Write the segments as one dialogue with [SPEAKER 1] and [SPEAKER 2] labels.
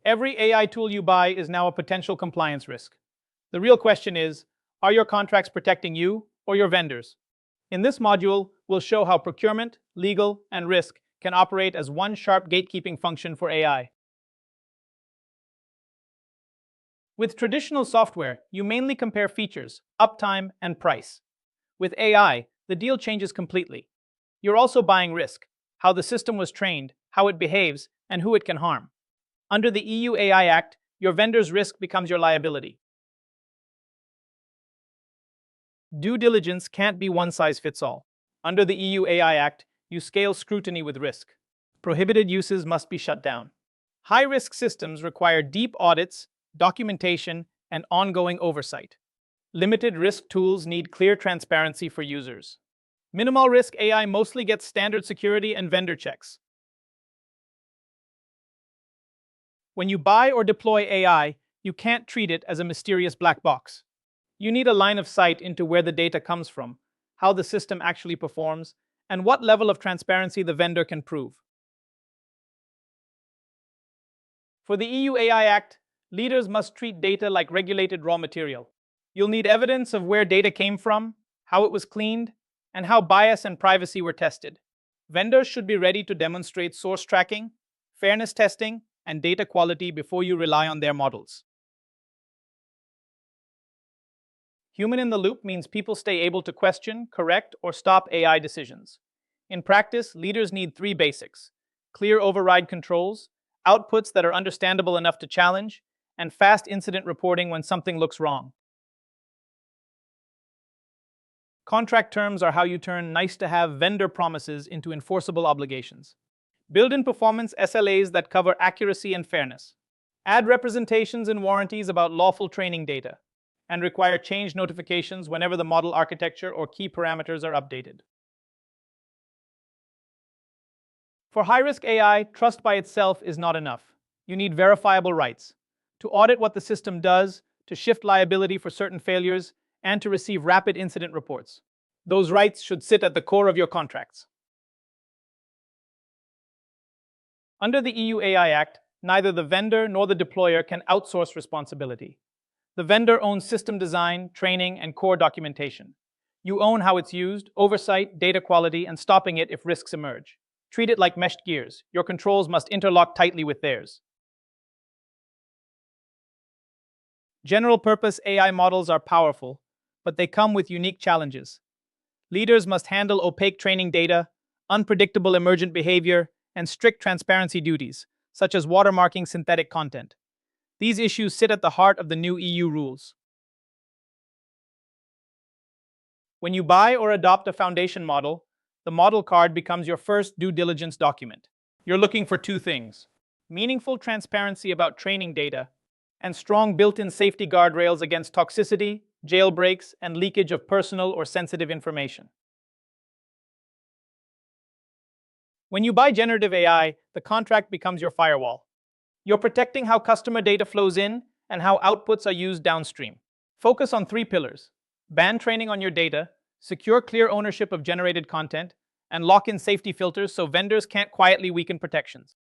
[SPEAKER 1] Every AI tool you buy is now a potential compliance risk. The real question is, are your contracts protecting you or your vendors? In this module, we'll show how procurement, legal, and risk can operate as one sharp gatekeeping function for AI. With traditional software, you mainly compare features, uptime, and price. With AI, the deal changes completely. You're also buying risk, how the system was trained, how it behaves, and who it can harm. Under the EU AI Act, your vendor's risk becomes your liability. Due diligence can't be one size fits all. Under the EU AI Act, you scale scrutiny with risk. Prohibited uses must be shut down. High-risk systems require deep audits, documentation, and ongoing oversight. Limited risk tools need clear transparency for users. Minimal risk AI mostly gets standard security and vendor checks. When you buy or deploy AI, you can't treat it as a mysterious black box. You need a line of sight into where the data comes from, how the system actually performs, and what level of transparency the vendor can prove. For the EU AI Act, leaders must treat data like regulated raw material. You'll need evidence of where data came from, how it was cleaned, and how bias and privacy were tested. Vendors should be ready to demonstrate source tracking, fairness testing, and data quality before you rely on their models. Human in the loop means people stay able to question, correct, or stop AI decisions. In practice, leaders need three basics: clear override controls, outputs that are understandable enough to challenge, and fast incident reporting when something looks wrong. Contract terms are how you turn nice-to-have vendor promises into enforceable obligations. Build in performance SLAs that cover accuracy and fairness. Add representations and warranties about lawful training data, and require change notifications whenever the model architecture or key parameters are updated. For high-risk AI, trust by itself is not enough. You need verifiable rights to audit what the system does, to shift liability for certain failures, and to receive rapid incident reports. Those rights should sit at the core of your contracts. Under the EU AI Act, neither the vendor nor the deployer can outsource responsibility. The vendor owns system design, training, and core documentation. You own how it's used, oversight, data quality, and stopping it if risks emerge. Treat it like meshed gears. Your controls must interlock tightly with theirs. General-purpose AI models are powerful, but they come with unique challenges. Leaders must handle opaque training data, unpredictable emergent behavior, and strict transparency duties, such as watermarking synthetic content. These issues sit at the heart of the new EU rules. When you buy or adopt a foundation model, the model card becomes your first due diligence document. You're looking for two things: meaningful transparency about training data, and strong built-in safety guardrails against toxicity, jailbreaks, and leakage of personal or sensitive information. When you buy generative AI, the contract becomes your firewall. You're protecting how customer data flows in and how outputs are used downstream. Focus on three pillars: ban training on your data, secure clear ownership of generated content, and lock in safety filters so vendors can't quietly weaken protections.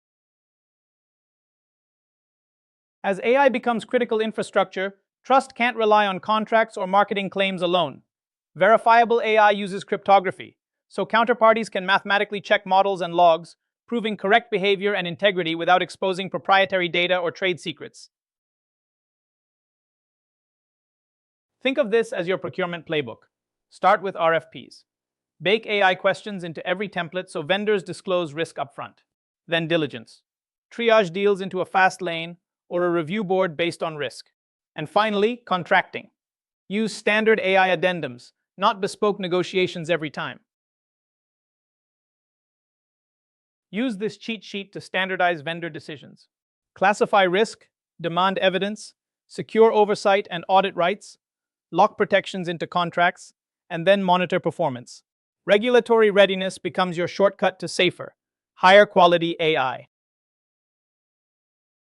[SPEAKER 1] As AI becomes critical infrastructure, trust can't rely on contracts or marketing claims alone. Verifiable AI uses cryptography, so counterparties can mathematically check models and logs, proving correct behavior and integrity without exposing proprietary data or trade secrets. Think of this as your procurement playbook. Start with RFPs. Bake AI questions into every template so vendors disclose risk upfront. Then diligence. Triage deals into a fast lane or a review board based on risk. And finally, contracting. Use standard AI addendums, not bespoke negotiations every time. Use this cheat sheet to standardize vendor decisions. Classify risk, demand evidence, secure oversight and audit rights, lock protections into contracts, and then monitor performance. Regulatory readiness becomes your shortcut to safer, higher quality AI.